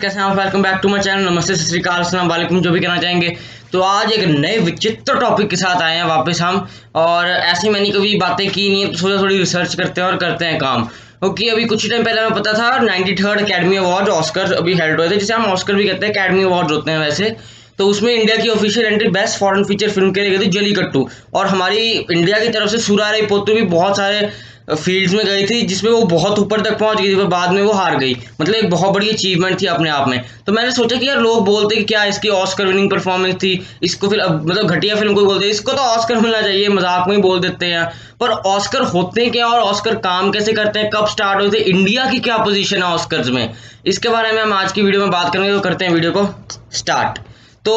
कैसे हैं आप? Welcome back to my channel. नमस्ते, सत श्री अकाल, अस्सलाम वालेकुम, जो भी कहना चाहेंगे। तो आज एक नए विचित्र टॉपिक के साथ आए हैं वापस हम। और ऐसी मैंने कभी बातें की नहीं है, तो सोचा थोड़ी रिसर्च करते हैं और करते हैं काम। क्योंकि अभी कुछ ही टाइम पहले हमें पता था 93rd अकेडमी अवार्ड ऑस्कर अभी हेल्ड हुए थे, जिसे हम ऑस्कर भी कहते हैं, अकेडमी अवार्ड होते हैं वैसे। तो उसमें इंडिया की official entry best foreign feature film के लिए गई थी जलीकट्टू। और हमारी इंडिया की तरफ से सुरारे पोतु भी बहुत सारे फील्ड्स में गई थी, जिसमें वो बहुत ऊपर तक पहुंच गई थी, पर बाद में वो हार गई। मतलब एक बहुत बड़ी अचीवमेंट थी अपने आप में। तो मैंने सोचा कि यार लोग बोलते कि क्या इसकी ऑस्कर विनिंग परफॉर्मेंस थी, इसको फिर मतलब घटिया फिल्म कोई बोलते इसको तो ऑस्कर मिलना चाहिए, मजाक में ही बोल देते हैं। पर ऑस्कर होते हैं क्या और ऑस्कर काम कैसे करते हैं, कब स्टार्ट होते हैं, इंडिया की क्या पोजीशन है ऑस्कर्स में, इसके बारे में हम आज की वीडियो में बात करेंगे। तो करते हैं वीडियो को स्टार्ट। तो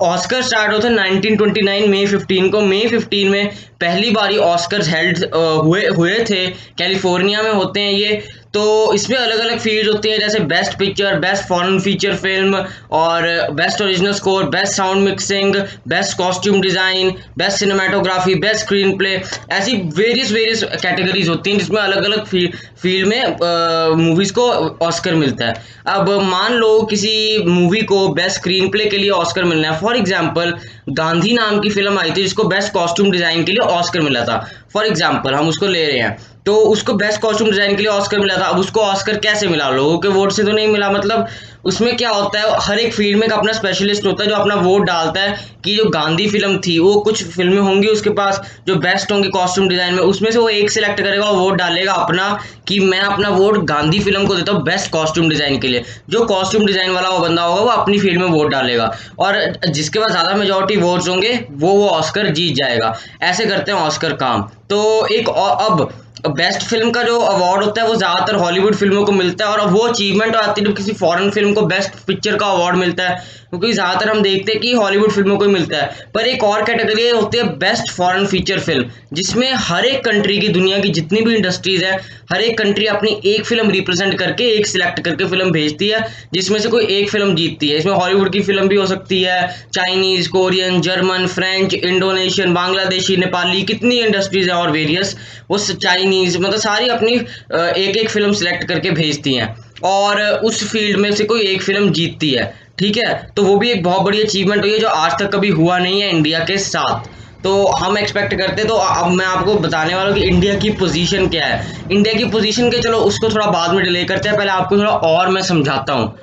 ऑस्कर स्टार्ट होते 1929 मई 15 को। मई 15 में पहली बारी ऑस्कर्स हेल्ड हुए हुए थे। कैलिफोर्निया में होते हैं ये। तो इसमें अलग अलग फील्ड होती हैं, जैसे best picture, best foreign feature film, और best original score, best sound mixing, best costume design, best cinematography, best screenplay. ऐसी वेरियस वेरियस कैटेगरीज होती हैं, जिसमें अलग अलग फील्ड में मूवीज़ को ऑस्कर मिलता है। अब मान लो किसी मूवी को बेस्ट स्क्रीन प्ले के लिए ऑस्कर मिलना है। फॉर एग्जांपल, गांधी नाम की फिल्म आई थी, जिसको बेस्ट कॉस्ट्यूम डिज़ाइन के लिए ऑस्कर मिला था। फॉर एग्जांपल हम उसको ले रहे हैं, तो उसको बेस्ट कॉस्ट्यूम डिज़ाइन के लिए ऑस्कर मिला था। अब उसको ऑस्कर कैसे मिला? लोगों के वोट से तो नहीं मिला। मतलब उसमें क्या होता है, हर एक फील्ड में एक अपना स्पेशलिस्ट होता है जो अपना वोट डालता है कि जो गांधी फिल्म थी, वो कुछ फिल्में होंगी उसके पास जो बेस्ट होंगी कॉस्ट्यूम डिज़ाइन में, उसमें से वो एक सिलेक्ट करेगा और वोट डालेगा अपना कि मैं अपना वोट गांधी फिल्म को देता हूँ बेस्ट कॉस्ट्यूम डिज़ाइन के लिए। जो कॉस्ट्यूम डिज़ाइन वाला वो बंदा होगा, वो अपनी फील्ड में वोट डालेगा, और जिसके पास ज़्यादा मेजॉरिटी वोट्स होंगे वो ऑस्कर जीत जाएगा। ऐसे करते हैं ऑस्कर काम। तो एक अब बेस्ट फिल्म का जो अवार्ड होता है वो ज़्यादातर हॉलीवुड फिल्मों को मिलता है, और वो अचीवमेंट आती है जब किसी फॉरेन फिल्म को बेस्ट पिक्चर का अवार्ड मिलता है, क्योंकि ज़्यादातर हम देखते हैं कि हॉलीवुड फिल्मों को ही मिलता है। पर एक और कैटेगरी होती है बेस्ट फॉरेन फीचर फिल्म, जिसमें हर एक कंट्री की, दुनिया की जितनी भी इंडस्ट्रीज़ है, हर एक कंट्री अपनी एक फिल्म रिप्रेजेंट करके, एक सिलेक्ट करके फिल्म भेजती है, जिसमें से कोई एक फिल्म जीतती है। इसमें हॉलीवुड की फिल्म भी हो सकती है, Chinese, Korean, German, French, Indonesian, Bangladeshi, Nepali, कितनी इंडस्ट्रीज़ है और वेरियस। वो चाइनीज़ मतलब सारी अपनी एक एक फिल्म सिलेक्ट करके भेजती हैं, और उस फील्ड में से कोई एक फिल्म जीतती है। ठीक है, तो वो भी एक बहुत बड़ी अचीवमेंट हुई है, जो आज तक कभी हुआ नहीं है इंडिया के साथ। तो हम एक्सपेक्ट करते हैं। तो अब मैं आपको बताने वाला हूँ कि इंडिया की पोजीशन क्या है। इंडिया की पोजीशन के, चलो उसको थोड़ा बाद में डिले करते हैं, पहले आपको थोड़ा और मैं समझाता हूँ।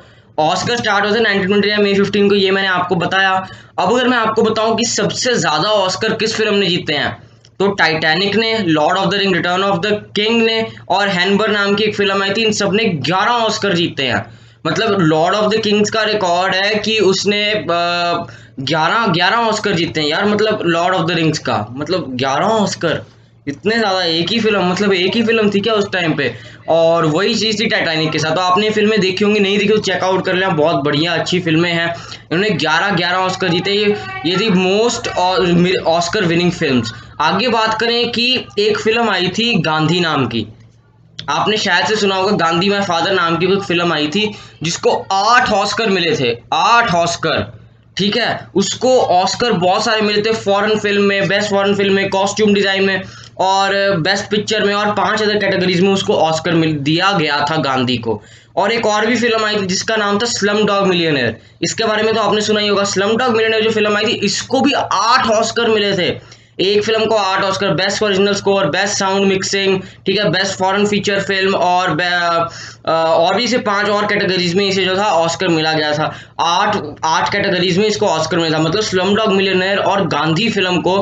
ऑस्कर स्टार्ट होते 1929 मई 15 को, ये मैंने आपको बताया। अब अगर मैं आपको बताऊं कि सबसे ज़्यादा ऑस्कर किस फिल्म ने जीते हैं, तो टाइटैनिक ने, Lord of the ring, return of the king ने, और हैनबर नाम की एक फिल्म आई थी, इन सब ने 11 ऑस्कर जीते हैं। मतलब लॉर्ड ऑफ द किंग्स का रिकॉर्ड है कि उसने 11 ऑस्कर जीते हैं यार। मतलब लॉर्ड ऑफ द रिंग्स का मतलब 11 ऑस्कर, इतने ज़्यादा। एक ही फिल्म, मतलब एक ही फिल्म थी क्या उस टाइम पे? और वही चीज़ थी टाइटैनिक के साथ। तो आपने फिल्में देखी होंगी, नहीं देखी तो चेकआउट कर लेना, बहुत बढ़िया अच्छी फिल्में हैं। इन्होंने 11 ऑस्कर जीते। ये थी मोस्ट ऑस्कर विनिंग फिल्म्स। आगे बात करें कि एक फिल्म आई थी गांधी नाम की, आपने शायद से सुना होगा, गांधी माय फादर नाम की एक फिल्म आई थी, जिसको 8 ऑस्कर मिले थे, 8 ऑस्कर। ठीक है, उसको ऑस्कर बहुत सारे मिले थे, फॉरेन फिल्म में, बेस्ट फॉरेन फिल्म में, कॉस्ट्यूम डिजाइन में, और बेस्ट पिक्चर में, और 5 अदर कैटेगरीज में उसको ऑस्कर मिल दिया गया था गांधी को। और एक और भी फिल्म आई थी जिसका नाम था स्लम डॉग मिलियनेयर। इसके बारे में तो आपने सुना ही होगा। स्लम डॉग मिलियनेयर जो फिल्म आई थी, इसको भी 8 ऑस्कर मिले थे। एक फिल्म को 8 Oscar, best original score, best sound mixing, ठीक है, बेस्ट फॉरेन फीचर फिल्म, और भी इसे 5 और कैटेगरीज में इसे जो था ऑस्कर मिला गया था। 8 कैटेगरीज में इसको ऑस्कर मिला था। मतलब स्लम डॉग मिलियनेयर और गांधी फिल्म को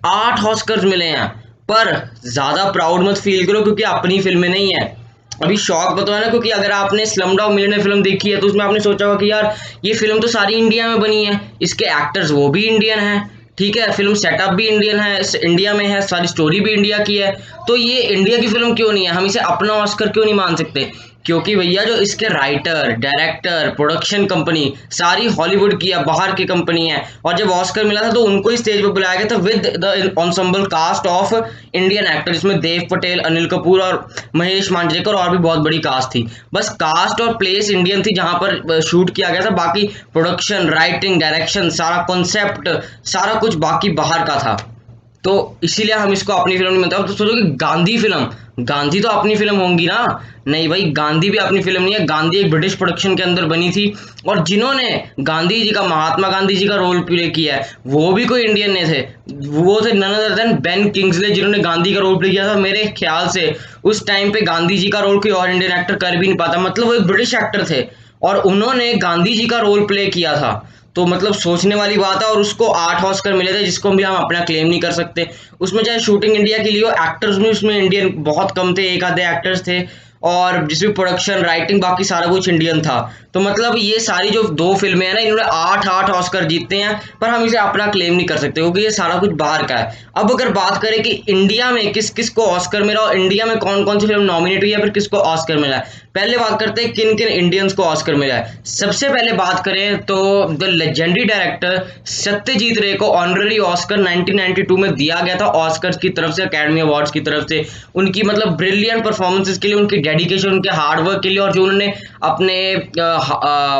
8 ऑस्कर मिले हैं। पर ज़्यादा प्राउड मत फील करो, क्योंकि अपनी फिल्में नहीं है। अभी शौक बताओ ना, क्योंकि अगर आपने स्लम डॉग मिलियनेयर फिल्म देखी है, तो उसमें आपने सोचा होगा कि यार ये फिल्म तो सारी इंडिया में बनी है, इसके एक्टर्स वो भी इंडियन हैं, ठीक है, फिल्म सेटअप भी इंडियन है, इंडिया में है, सारी स्टोरी भी इंडिया की है, तो ये इंडिया की फिल्म क्यों नहीं है? हम इसे अपना ऑस्कर क्यों नहीं मान सकते? क्योंकि भैया जो इसके राइटर, डायरेक्टर, प्रोडक्शन कंपनी सारी हॉलीवुड की है, बाहर की कंपनी है। और जब ऑस्कर मिला था तो उनको ही स्टेज पर बुलाया गया था with the ensemble cast of Indian actor, जिसमें देव पटेल, अनिल कपूर और महेश मांजरेकर, और भी बहुत बड़ी कास्ट थी। बस कास्ट और प्लेस इंडियन थी जहां पर शूट किया गया था, बाकी प्रोडक्शन, राइटिंग, डायरेक्शन, सारा कॉन्सेप्ट, सारा कुछ बाकी बाहर का था। तो इसीलिए हम इसको अपनी फिल्म नहीं मानते। अब तो सोचो कि गांधी फिल्म, गांधी तो अपनी फिल्म होंगी ना? नहीं भाई, गांधी भी अपनी फिल्म नहीं है। गांधी एक ब्रिटिश प्रोडक्शन के अंदर बनी थी, और जिन्होंने गांधी जी का, महात्मा गांधी जी का रोल प्ले किया है वो भी कोई इंडियन नहीं थे। वो थे none other than Ben Kingsley, जिन्होंने गांधी का रोल प्ले किया था। मेरे ख्याल से उस टाइम पे गांधी जी का रोल कोई और इंडियन एक्टर कर भी नहीं पाता, मतलब वो एक ब्रिटिश एक्टर थे और उन्होंने गांधी जी का रोल प्ले किया था। तो मतलब सोचने वाली बात है। और उसको 8 ऑस्कर मिले थे, जिसको भी हम अपना क्लेम नहीं कर सकते। उसमें चाहे शूटिंग इंडिया की लियो, एक्टर्स भी उसमें इंडियन बहुत कम थे, एक आधे एक्टर्स थे, और जिसमें प्रोडक्शन, राइटिंग, बाकी सारा कुछ इंडियन था। तो मतलब ये सारी जो 2 फिल्में हैं ना, इन्होंने 8 ऑस्कर जीते हैं, पर हम इसे अपना क्लेम नहीं कर सकते क्योंकि ये सारा कुछ बाहर का है। अब अगर बात करें कि इंडिया में किस किस को ऑस्कर मिला और इंडिया में कौन कौन सी फिल्म नॉमिनेट हुई है, फिर किसको ऑस्कर मिला है, पहले बात करते हैं किन किन इंडियंस को ऑस्कर मिला है। सबसे पहले बात करें तो द लेजेंडरी डायरेक्टर सत्यजीत रे को ऑनररी ऑस्कर 1992 में दिया गया था ऑस्कर की तरफ से, अकेडमी अवार्ड्स की तरफ से, उनकी मतलब ब्रिलियंट परफॉर्मेंसेस के लिए, उनकी डेडिकेशन, उनके हार्डवर्क के लिए, और जो उन्होंने अपने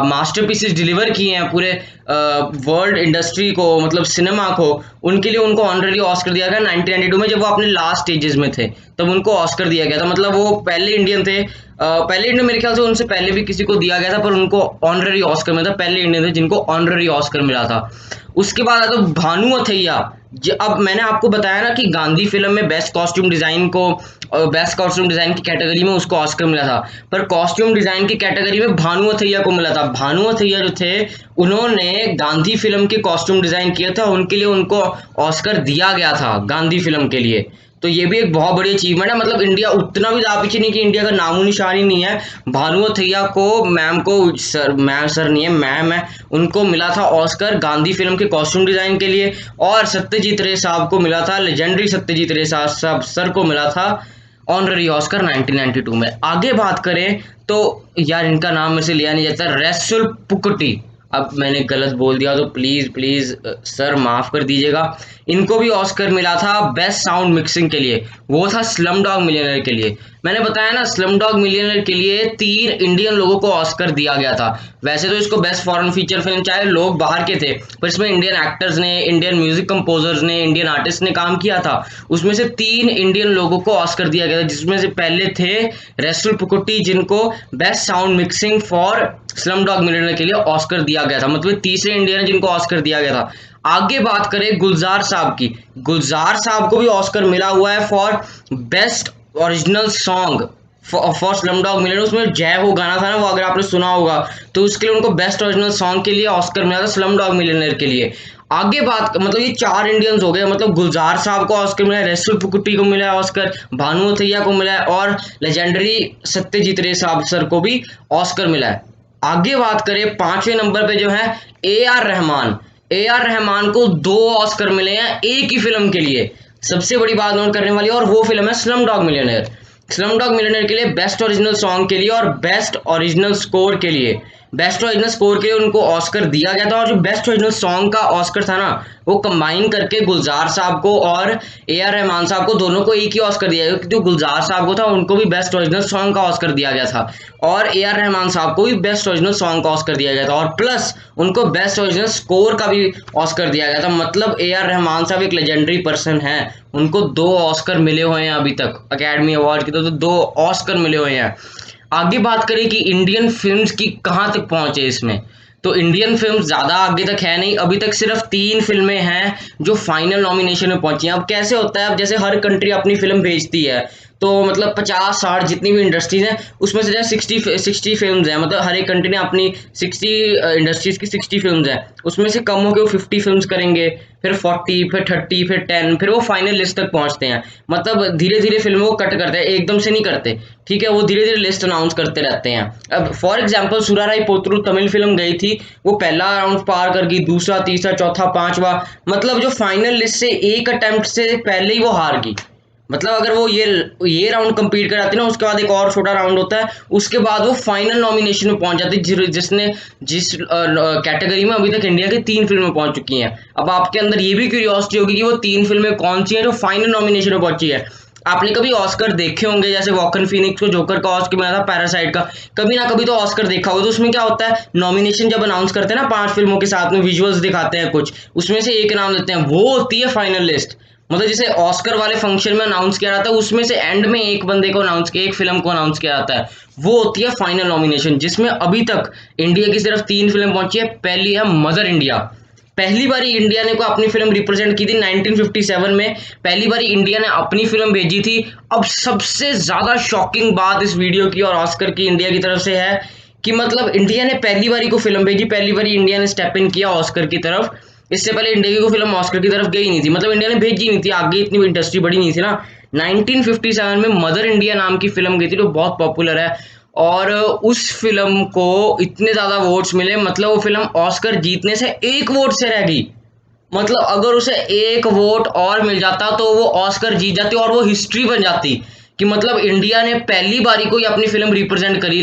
मास्टरपीसेस डिलीवर किए हैं पूरे वर्ल्ड इंडस्ट्री को, मतलब सिनेमा को, उनके लिए उनको ऑनररी ऑस्कर दिया गया 1992 में, जब वो अपने लास्ट स्टेजेस में थे तब उनको ऑस्कर दिया गया था। मतलब वो पहले इंडियन थे, पहले इंडियन, मेरे ख्याल से उनसे पहले भी किसी को दिया गया था, पर उनको ऑनररी ऑस्कर मिला था। पहले इंडियन थे जिनको ऑनररी ऑस्कर मिला था। उसके बाद आता भानु अथैया। अब मैंने आपको बताया ना कि गांधी फिल्म में बेस्ट कॉस्ट्यूम डिजाइन को, बेस्ट कॉस्ट्यूम डिजाइन की कैटेगरी में उसको ऑस्कर मिला था, पर कॉस्ट्यूम डिजाइन की कैटेगरी में भानु अथैया को मिला था। भानु अथैया जो थे, उन्होंने गांधी फिल्म के कॉस्ट्यूम डिजाइन किया था, उनके लिए उनको ऑस्कर दिया गया था गांधी फिल्म के लिए। तो ये भी एक बहुत बड़ी अचीवमेंट है। मतलब इंडिया उतना भी ज्यादा पीछे नहीं कि इंडिया का नामो निशान ही नहीं है। भानु अथैया को, मैम को, सर, मैम सर नहीं है, मैम है, उनको मिला था ऑस्कर गांधी फिल्म के कॉस्ट्यूम डिजाइन के लिए। और सत्यजीत रे साहब को मिला था, लेजेंडरी सत्यजीत रे साहब सर को मिला था ऑनररी ऑस्कर 1992 में। आगे बात करें तो यार इनका नाम मेरे से लिया नहीं जाता, रेसुल पुकटी। अब मैंने गलत बोल दिया तो प्लीज प्लीज सर माफ कर दीजिएगा। इनको भी ऑस्कर मिला था बेस्ट साउंड मिक्सिंग के लिए, वो था स्लम डॉग मिलियनेयर के लिए। मैंने बताया ना, स्लम डॉग मिलियनेयर के लिए 3 इंडियन लोगों को ऑस्कर दिया गया था। वैसे तो इसको बेस्ट फॉरेन फीचर फिल्म, चाहे लोग बाहर के थे, पर इसमें इंडियन एक्टर्स ने, इंडियन म्यूजिक कंपोजर्स ने, इंडियन आर्टिस्ट ने काम किया था। उसमें से 3 इंडियन लोगों को ऑस्कर दिया गया था, जिसमें से पहले थे रेसुल पुकुटी, जिनको best sound mixing for slum dog millionaire के लिए ऑस्कर दिया गया था। मतलब तीसरे इंडियन है जिनको ऑस्कर दिया गया था। आगे बात करें गुलजार साहब की, गुलजार साहब को भी ऑस्कर मिला हुआ है for best original song for slum dog millionaire. उसमें जय हो गाना था ना, वो अगर आपने सुना होगा, तो उसके लिए उनको बेस्ट ओरिजिनल सॉन्ग के लिए ऑस्कर मिला था स्लम डॉग मिलियनेयर के लिए। आगे बात, मतलब ये 4 इंडियंस हो गए। मतलब गुलजार साहब को ऑस्कर मिला है, रेसुल पुकुटी को मिला है ऑस्कर, भानु अथैया को मिला है, और लेजेंडरी सत्यजीत रे साहब सर को भी ऑस्कर मिला है। आगे बात करें 5वें नंबर पे जो है AR रहमान। AR रहमान को 2 ऑस्कर मिले हैं एक ही फिल्म के लिए। सबसे बड़ी बात नोट करने वाली, और वो फिल्म है slum dog millionaire. Slum dog millionaire के लिए बेस्ट ओरिजिनल सॉन्ग के लिए और बेस्ट ओरिजिनल स्कोर के लिए, बेस्ट ओरिजिनल स्कोर के लिए उनको ऑस्कर दिया गया था। और जो बेस्ट ओरिजिनल सॉन्ग का ऑस्कर था ना, वो कंबाइन करके गुलजार साहब को और AR रहमान साहब को, दोनों को एक ही ऑस्कर दिया गया। जो गुलजार साहब को था उनको भी बेस्ट ओरिजिनल सॉन्ग का ऑस्कर दिया गया था, और AR रहमान साहब को भी बेस्ट ओरिजिनल सॉन्ग का ऑस्कर दिया गया था, और प्लस उनको बेस्ट ओरिजिनल स्कोर का भी ऑस्कर दिया गया था। मतलब AR रहमान साहब एक लेजेंडरी पर्सन है, उनको 2 ऑस्कर मिले हुए हैं अभी तक अकेडमी अवार्ड की, तो 2 ऑस्कर मिले हुए हैं। आगे बात करें कि इंडियन फिल्म्स की कहाँ तक पहुंचे इसमें, तो इंडियन फिल्म ज़्यादा आगे तक है नहीं। अभी तक सिर्फ 3 फिल्में हैं जो फाइनल नॉमिनेशन में पहुंची हैं। अब कैसे होता है, अब जैसे हर कंट्री अपनी फिल्म भेजती है, तो मतलब 50-60 जितनी भी इंडस्ट्रीज हैं, उसमें से जैसे 60 फिल्म्स हैं, मतलब हर एक कंट्री ने अपनी 60 इंडस्ट्रीज की 60 फिल्म्स हैं, उसमें से कम होकर वो 50 फिल्म्स करेंगे, फिर 40, फिर 30, फिर 10, फिर वो फाइनल लिस्ट तक पहुंचते हैं। मतलब धीरे धीरे फिल्मों को कट करते हैं, एकदम से नहीं करते, ठीक है, वो धीरे धीरे लिस्ट अनाउंस करते रहते हैं। अब for example सुराराई Pottru Tamil film गई थी, वो पहला राउंड पार कर गई, दूसरा, तीसरा, चौथा, पांचवा, मतलब जो फाइनल लिस्ट से एक अटेम्प्ट से पहले ही वो हार गई। मतलब अगर वो ये राउंड कंप्लीट कर जाती है ना, उसके बाद एक और छोटा राउंड होता है, उसके बाद वो फाइनल नॉमिनेशन में पहुंच जाती है, जिसने जिस कैटेगरी में अभी तक इंडिया की 3 फिल्में पहुंच चुकी हैं। अब आपके अंदर ये भी क्यूरियोसिटी होगी कि वो 3 फिल्में कौन सी हैं जो फाइनल नॉमिनेशन में पहुंची है। आपने कभी ऑस्कर देखे होंगे, जैसे वॉकन फिनिक्स को जोकर का ऑस्कर मिला था, पैरासाइट का कभी ना कभी तो ऑस्कर देखा होगा। तो उसमें क्या होता है, नॉमिनेशन जब अनाउंस करते हैं ना 5 फिल्मों के साथ में, विजुअल्स दिखाते हैं कुछ, उसमें से एक नाम लेते हैं, वो होती है फाइनल लिस्ट। मतलब जैसे ऑस्कर वाले फंक्शन में अनाउंस किया जाता है, उसमें से एंड में एक बंदे को अनाउंस किया, एक फिल्म को अनाउंस किया जाता है, वो होती है फाइनल नॉमिनेशन, जिसमें अभी तक इंडिया की सिर्फ 3 फिल्म पहुंची है। पहली है मदर इंडिया। पहली बारी इंडिया ने को अपनी फिल्म रिप्रेजेंट की थी 1957 में, पहली बारी इंडिया ने अपनी फिल्म भेजी थी। अब सबसे ज्यादा शॉकिंग बात इस वीडियो की और ऑस्कर की इंडिया की तरफ से है कि मतलब इंडिया ने पहली बारी को फिल्म भेजी, पहली बारी इंडिया ने स्टेप इन किया ऑस्कर की तरफ। इससे पहले इंडिया की कोई फिल्म ऑस्कर की तरफ गई नहीं थी, मतलब इंडिया ने भेजी नहीं थी, आगे इतनी इंडस्ट्री बड़ी नहीं थी ना। 1957 में मदर इंडिया नाम की फिल्म गई थी जो बहुत पॉपुलर है, और उस फिल्म को इतने ज्यादा वोट्स मिले, मतलब वो फिल्म ऑस्कर जीतने से एक वोट से रह गई। मतलब अगर उसे एक वोट और मिल जाता तो वो ऑस्कर जीत जाती और वो हिस्ट्री बन जाती कि मतलब इंडिया ने पहली बारी को ही अपनी फिल्म रिप्रेजेंट करी।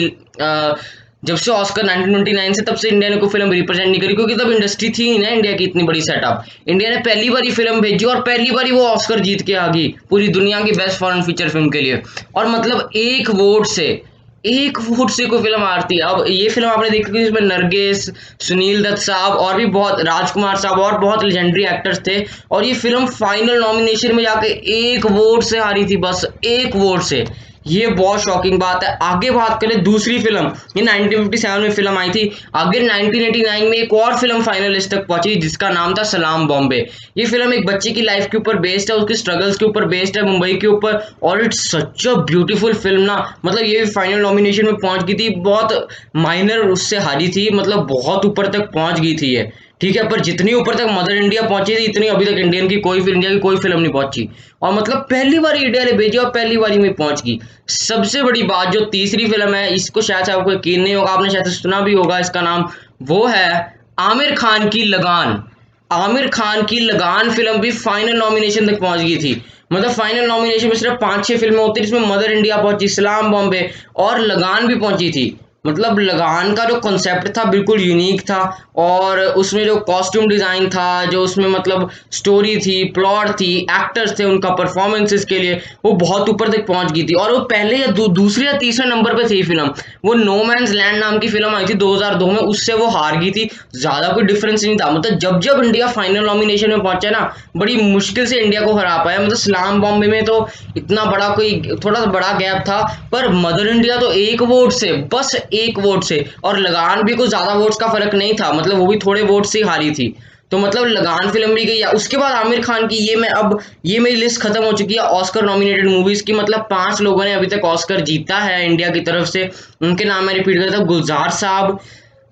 जब से ऑस्कर 1929 से, तब से इंडिया ने कोई फिल्म रिप्रेजेंट नहीं करी, क्योंकि तब इंडस्ट्री थी ही ना इंडिया की इतनी बड़ी सेटअप। इंडिया ने पहली बारी फिल्म भेजी और पहली बारी वो ऑस्कर जीत के आ गई पूरी दुनिया की बेस्ट फॉरेन फीचर फिल्म के लिए। और मतलब एक वोट से कोई फिल्म हारती है। अब ये फिल्म आपने देखी थी, इसमें नरगिस, सुनील दत्त साहब और भी बहुत, राजकुमार साहब और बहुत लेजेंडरी एक्टर्स थे, और ये फिल्म फाइनल नॉमिनेशन में जाके एक वोट से हारी थी, बस एक वोट से। ये बहुत शॉकिंग बात है। आगे बात करें दूसरी फिल्म, ये 1957 में फिल्म आई थी। आगे 1989 में एक और फिल्म फाइनलिस्ट तक पहुंची जिसका नाम था सलाम बॉम्बे। ये फिल्म एक बच्चे की लाइफ के ऊपर बेस्ड है, उसकी स्ट्रगल्स के ऊपर बेस्ड है, मुंबई के ऊपर, और it's such a beautiful film ना। मतलब ये फाइनल नॉमिनेशन में पहुंच गई थी, बहुत माइनर उससे हारी थी, मतलब बहुत ऊपर तक पहुंच गई थी ये, ठीक है। पर जितनी ऊपर तक मदर इंडिया पहुंची थी, इतनी अभी तक इंडिया की कोई फिल्म नहीं पहुंची। और मतलब पहली बार इंडिया ने भेजी और पहली बारी में पहुंच गई। सबसे बड़ी बात, जो तीसरी फिल्म है, इसको शायद से आपको यकीन नहीं होगा, आपने शायद से सुना भी होगा इसका नाम, वो है आमिर खान की लगान। आमिर खान की लगान फिल्म भी फाइनल नॉमिनेशन तक पहुंच गई थी। मतलब फाइनल नॉमिनेशन में सिर्फ 5-6 फिल्में होती थी, जिसमें मदर इंडिया पहुंची, सलाम बॉम्बे और लगान भी पहुंची थी। मतलब लगान का जो कॉन्सेप्ट था बिल्कुल यूनिक था, और उसमें जो कॉस्ट्यूम डिजाइन था, जो उसमें मतलब स्टोरी थी, प्लॉट थी, एक्टर्स थे, उनका परफॉर्मेंसेस के लिए वो बहुत ऊपर तक पहुंच गई थी। और वो पहले या दूसरे या तीसरे नंबर पे थी फिल्म। वो नो मैंस लैंड नाम की फिल्म आई थी 2002 में, उससे वो हार गई थी। ज्यादा कोई डिफरेंस नहीं था। मतलब जब जब इंडिया फाइनल नॉमिनेशन में पहुंचा ना, बड़ी मुश्किल से इंडिया को हरा पाया। मतलब सलाम बॉम्बे में तो इतना बड़ा कोई, थोड़ा सा बड़ा गैप था, पर मदर इंडिया तो एक वोट से, बस एक वोट से, और लगान भी कुछ ज्यादा वोट्स का फर्क नहीं था, मतलब वो भी थोड़े वोट से ही हारी थी। तो मतलब लगान फिल्म भी गई है। उसके बाद आमिर खान की, ये मेरी लिस्ट खत्म हो चुकी है ऑस्कर नॉमिनेटेड मूवीज की। मतलब 5 लोगों ने अभी तक ऑस्कर जीता है इंडिया की तरफ से। उनके नाम मैं रिपीट करता हूँ: गुलजार साहब,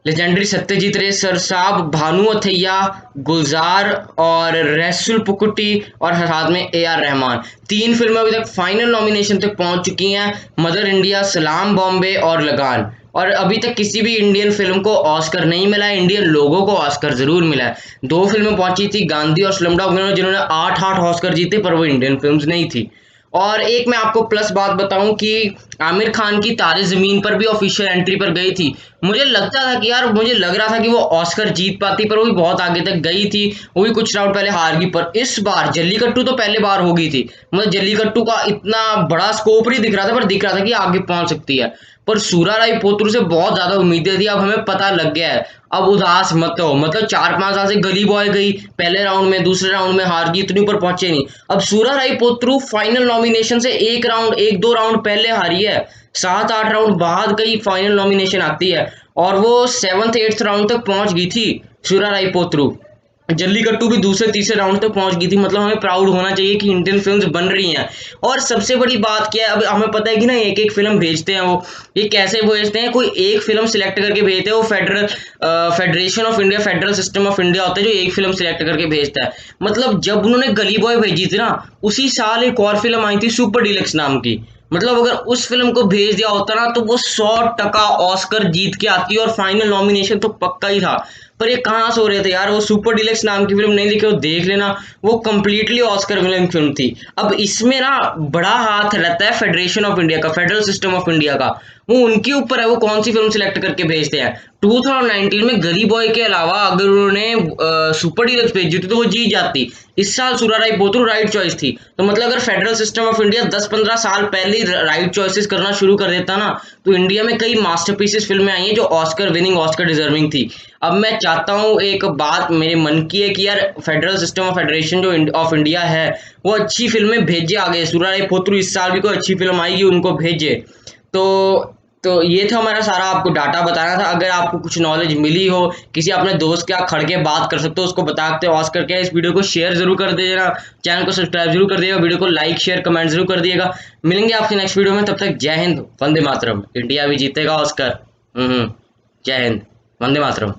लेजेंडरी सत्यजीत रे सर साहब, भानु अथैया, गुलजार और रैसुल पुकुटी, और साथ में A R रहमान। 3 फिल्में अभी तक फाइनल नॉमिनेशन तक पहुंच चुकी हैं: मदर इंडिया, सलाम बॉम्बे और लगान। और अभी तक किसी भी इंडियन फिल्म को ऑस्कर नहीं मिला है, इंडियन लोगों को ऑस्कर जरूर मिला है। 2 फिल्में पहुंची थी, गांधी और स्लमडॉग मिलियनेयर, जिन्होंने 8-8 ऑस्कर जीते, पर वो इंडियन फिल्म्स नहीं थी। और एक मैं आपको प्लस बात बताऊं कि आमिर खान की तारे जमीन पर भी ऑफिशियल एंट्री पर गई थी। मुझे लगता था कि यार, मुझे लग रहा था कि वो ऑस्कर जीत पाती, पर वो भी बहुत आगे तक गई थी, वो भी कुछ राउंड पहले हार गई। पर इस बार जल्लीकट्टू तो पहले बार हो गई थी, मतलब जल्लीकट्टू का इतना बड़ा स्कोप नहीं दिख रहा था, पर दिख रहा था कि आगे पहुंच सकती है। पर सूरा राई पोतरू से बहुत ज्यादा उम्मीदें थी, अब हमें पता लग गया है। अब उदास मत हो, मतलब 4-5 साल से गली बॉय गई, पहले राउंड में, दूसरे राउंड में हार गई, इतनी ऊपर पहुंचे नहीं। अब सूरा राई पोतरू फाइनल नॉमिनेशन से 1-2 राउंड पहले हारी है, 7-8 राउंड बाद गई फाइनल नॉमिनेशन आती है, और वो 7th-8th राउंड तक पहुंच गई थी सूरा राई पोतरू। जल्लीकट्टू भी दूसरे तीसरे राउंड तक पहुंच गई थी। मतलब हमें प्राउड होना चाहिए कि इंडियन फिल्म्स बन रही हैं। और सबसे बड़ी बात क्या है, अब हमें पता है कि ना एक एक फिल्म भेजते हैं वो, ये कैसे भेजते हैं, कोई एक फिल्म सिलेक्ट करके भेजते हैं, वो federation of India, federal system of India होता है जो एक फिल्म सिलेक्ट करके भेजता है। मतलब जब उन्होंने गली बॉय भेजी थी ना, उसी साल एक और फिल्म आई थी सुपर डीलक्स नाम की। मतलब अगर उस फिल्म को भेज दिया होता ना, तो वो 100% ऑस्कर जीत के आती, और फाइनल नॉमिनेशन तो पक्का ही था। पर ये कहाँ से हो रहे थे यार, वो सुपर डीलक्स नाम की फिल्म नहीं देखी हो, देख लेना, वो कंप्लीटली ऑस्कर विनिंग फिल्म थी। अब इसमें ना बड़ा हाथ रहता है फेडरेशन ऑफ इंडिया का, फेडरल सिस्टम ऑफ इंडिया का, वो उनके ऊपर है वो कौन सी फिल्म सिलेक्ट करके भेजते हैं। 2019 में गली बॉय के अलावा अगर उन्होंने सुपर डीलक्स भेजी थी तो वो जीत जाती। इस साल सूरा राई पोतरू राइट चॉइस थी। तो मतलब अगर फेडरल सिस्टम ऑफ इंडिया 10-15 साल पहले ही राइट चॉइसेस करना शुरू कर देता ना, तो इंडिया में कई मास्टरपीसेस फिल्में आई हैं जो ऑस्कर विनिंग, ऑस्कर डिजर्विंग थी। अब मैं चाहता हूँ, एक बात मेरे मन की है कि यार फेडरल सिस्टम ऑफ फेडरेशन जो ऑफ इंडिया है वो अच्छी फिल्में भेजे आगे। सूर्य पोत्रु इस साल भी कोई अच्छी फिल्म आएगी उनको भेजे। तो तो ये था हमारा सारा, आपको डाटा बताना था। अगर आपको कुछ नॉलेज मिली हो, किसी अपने दोस्त के आप खड़ के बात कर सकते हो, उसको बताते हो आवाज करके, इस वीडियो को शेयर जरूर कर दीजिएगा, चैनल को सब्सक्राइब जरूर कर दिएगा, वीडियो को लाइक शेयर कमेंट जरूर कर दिएगा। मिलेंगे आपके नेक्स्ट वीडियो में, तब तक जय हिंद, वंदे मातरम। इंडिया भी जीतेगा ऑस्कर। जय हिंद, वंदे मातरम।